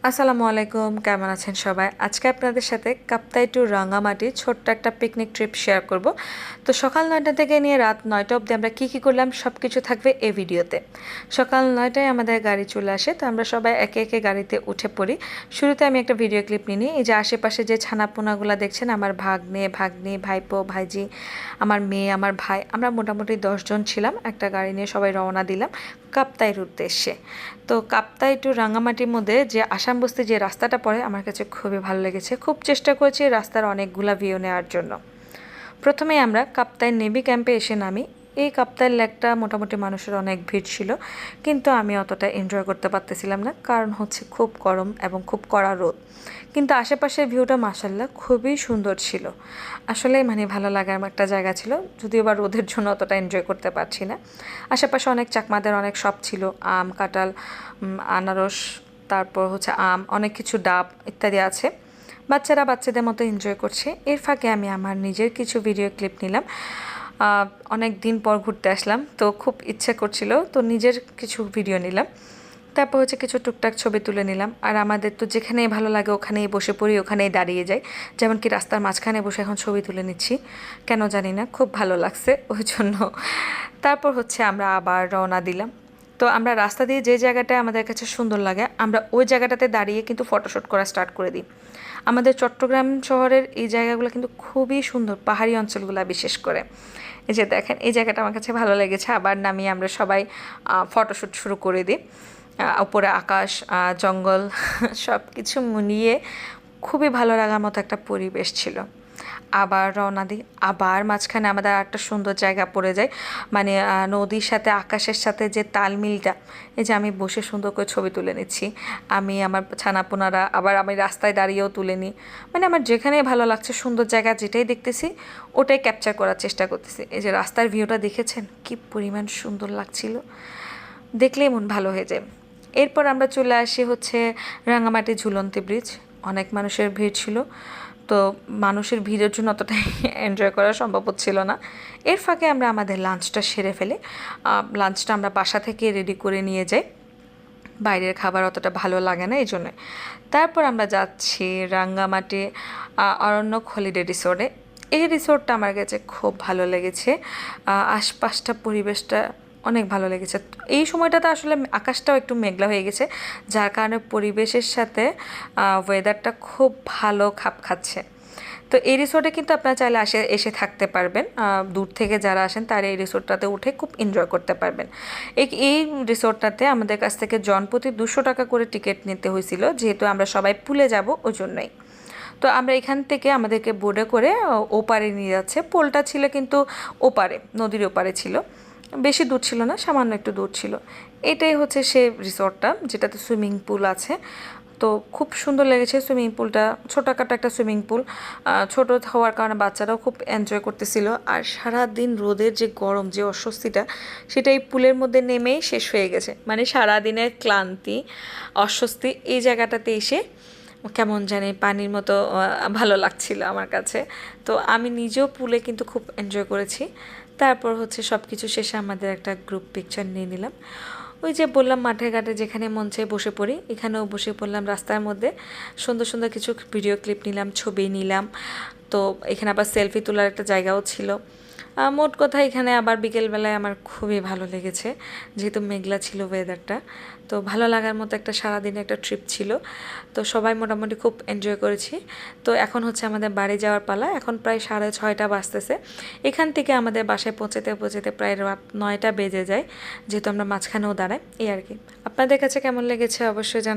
আসসালামু আলাইকুম, কেমন আছেন সবাই? আজকে আপনাদের সাথে কাপ্তাই টু রাঙ্গামাটি ছোট্ট একটা পিকনিক ট্রিপ শেয়ার করব। তো সকাল 9টা থেকে নিয়ে রাত 9টা অবধি আমরা কী করলাম সব কিছু থাকবে এই ভিডিওতে। সকাল 9টায় আমাদের গাড়ি চলে আসে, তো আমরা সবাই একে একে গাড়িতে উঠে পড়ি। শুরুতে আমি একটা ভিডিও ক্লিপ নিই। এই যে আশেপাশে যে ছানাপোনাগুলো দেখছেন, আমার ভাগ্নি, ভাইপো, ভাইজি, আমার মেয়ে, আমার ভাই, আমরা মোটামুটি 10 জন ছিলাম। একটা গাড়ি নিয়ে সবাই রওনা দিলাম কাপ্তাইয়ের উদ্দেশ্যে। তো কাপ্তাই টু রাঙ্গামাটির মধ্যে যে আসাম বস্তি যে রাস্তাটা পড়ে আমার কাছে খুবই ভালো লেগেছে। খুব চেষ্টা করেছি রাস্তার অনেকগুলা ভিউ নেওয়ার জন্য। প্রথমে আমরা কাপ্তাই নেভি ক্যাম্পে এসে নামি। এই কাপ্তাইয়ের লেকটা মোটামুটি মানুষের অনেক ভিড় ছিল, কিন্তু আমি অতটা এনজয় করতে পারতেছিলাম না, কারণ হচ্ছে খুব গরম এবং খুব কড়া রোদ। কিন্তু আশেপাশের ভিউটা মাশাল্লাহ খুবই সুন্দর ছিল। আসলে ভালো লাগার একটা জায়গা ছিল, যদিও বা রোদের জন্য অতটা এনজয় করতে পারছি না। আশেপাশে অনেক চাকমাদের অনেক শপ ছিল, আম, কাঁঠাল, আনারস, তারপর হচ্ছে আম, অনেক কিছু ডাব ইত্যাদি আছে। বাচ্চারা বাচ্চাদের মতো এনজয় করছে। এর ফাঁকে আমি আমার নিজের কিছু ভিডিও ক্লিপ নিলাম। অনেক দিন পর ঘুরতে আসলাম, তো খুব ইচ্ছে করছিল, তো নিজের কিছু ভিডিও নিলাম। তারপর হচ্ছে কিছু টুকটাক ছবি তুলে নিলাম। আর আমাদের তো যেখানেই ভালো লাগে ওখানেই বসে পড়ি, ওখানেই দাঁড়িয়ে যাই। যেমন কি রাস্তার মাঝখানে বসে এখন ছবি তুলে নিচ্ছি, কেন জানি না, খুব ভালো লাগছে ওই জন্য। তারপর হচ্ছে আমরা আবার রওনা দিলাম। তো আমরা রাস্তা দিয়ে যে জায়গাটায় আমাদের কাছে সুন্দর লাগে আমরা ওই জায়গাটাতে দাঁড়িয়ে কিন্তু ফটোশ্যুট করা স্টার্ট করে দিই। আমাদের চট্টগ্রাম শহরের এই জায়গাগুলো কিন্তু খুবই সুন্দর, পাহাড়ি অঞ্চলগুলো বিশেষ করে। এই যে দেখেন, এই জায়গাটা আমার কাছে ভালো লেগেছে। আবার নামিয়ে আমরা সবাই ফটোশ্যুট শুরু করে দিই। উপরে আকাশ, জঙ্গল সব কিছু মিলিয়ে খুবই ভালো লাগার মতো একটা পরিবেশ ছিল। আবার রওনা দিই। আবার মাঝখানে আমাদের একটা সুন্দর জায়গা পড়ে যায়, নদীর সাথে আকাশের সাথে যে তালমিলটা। এই যে আমি বসে সুন্দর করে ছবি তুলে নিচ্ছি, আমি আমার ছানাপোনারা, আবার আমি রাস্তায় দাঁড়িয়েও তুলে নিই। আমার যেখানেই ভালো লাগছে, সুন্দর জায়গা যেটাই দেখতেছি ওটাই ক্যাপচার করার চেষ্টা করতেছি। এই যে রাস্তার ভিউটা দেখেছেন কি পরিমাণ সুন্দর লাগছিল, দেখলেই মন ভালো হয়ে যায়। এরপর আমরা চলে আসি হচ্ছে রাঙামাটি ঝুলন্তি ব্রিজ। অনেক মানুষের ভিড় ছিল, তো মানুষের ভিড়ের জন্য অতটা এনজয় করা সম্ভব হচ্ছিল না। এর ফাঁকে আমরা আমাদের লাঞ্চটা সেরে ফেলি। লাঞ্চটা আমরা বাসা থেকে রেডি করে নিয়ে যাই, বাইরের খাবার অতটা ভালো লাগে না এই জন্যে। তারপর আমরা যাচ্ছি রাঙ্গামাটি অরণ্যক হলিডে রিসোর্টে। এই রিসোর্টটা আমার কাছে খুব ভালো লেগেছে। আশপাশটা পরিবেশটা অনেক ভালো লেগেছে। এই সময়টাতে আসলে আকাশটাও একটু মেঘলা হয়ে গেছে, যার কারণে পরিবেশের সাথে ওয়েদারটা খুব ভালো খাপ খাচ্ছে। তো এই রিসোর্টে কিন্তু আপনারা চাইলে এসে থাকতে পারবেন। দূর থেকে যারা আসেন তারা এই রিসোর্টটাতে উঠে খুব এনজয় করতে পারবেন। এই রিসোর্টটাতে আমাদের কাছ থেকে জনপ্রতি 200 টাকা করে টিকিট নিতে হয়েছিল, যেহেতু আমরা সবাই পুলে যাব ওই জন্যই। তো আমরা এখান থেকে আমাদেরকে বোটে করে ওপারে নিয়ে যাচ্ছে। পোলটা ছিল কিন্তু ওপারে, নদীর ওপারে ছিল, বেশি দূর ছিল না, সামান্য একটু দূর ছিল। এটাই হচ্ছে সে রিসোর্টটা যেটাতে সুইমিং পুল আছে। তো খুব সুন্দর লেগেছে সুইমিং পুলটা, ছোটোখাটো একটা সুইমিং পুল। ছোট হওয়ার কারণে বাচ্চারাও খুব এনজয় করতেছিল। আর সারাদিন রোদের যে গরম, যে অস্বস্তিটা, সেটা এই পুলের মধ্যে নেমেই শেষ হয়ে গেছে। সারাদিনের ক্লান্তি, অস্বস্তি এই জায়গাটাতে এসে কেমন জানি পানির মতো ভালো লাগছিল আমার কাছে। তো আমি নিজেও পুলে কিন্তু খুব এনজয় করেছি। তারপর হচ্ছে সব কিছু শেষে আমাদের একটা গ্রুপ পিকচার নিয়ে নিলাম। ওই যে বললাম মাঠে ঘাটে যেখানে মন চায় বসে পড়ি, এখানেও বসে পড়লাম রাস্তার মধ্যে। সুন্দর সুন্দর কিছু ভিডিও ক্লিপ নিলাম, ছবি নিলাম। তো এখানে আবার সেলফি তোলার একটা জায়গাও ছিল। মোট কথা এখানে আবার বিকেলবেলায় আমার খুবই ভালো লেগেছে, যেহেতু মেঘলা ছিল ওয়েদারটা। তো ভালো লাগার মতো একটা সারাদিনে একটা ট্রিপ ছিল। তো সবাই মোটামুটি খুব এনজয় করেছি। তো এখন হচ্ছে আমাদের বাড়ি যাওয়ার পালা। এখন প্রায় 6:30 বাজতেছে। এখান থেকে আমাদের বাসায় পৌঁছাতে পৌঁছাতে প্রায় রাত 9টা বেজে যায়, যেহেতু আমরা মাঝখানেও দাঁড়াই। এই আর কি। আপনাদের কাছে কেমন লেগেছে অবশ্যই জানাবেন।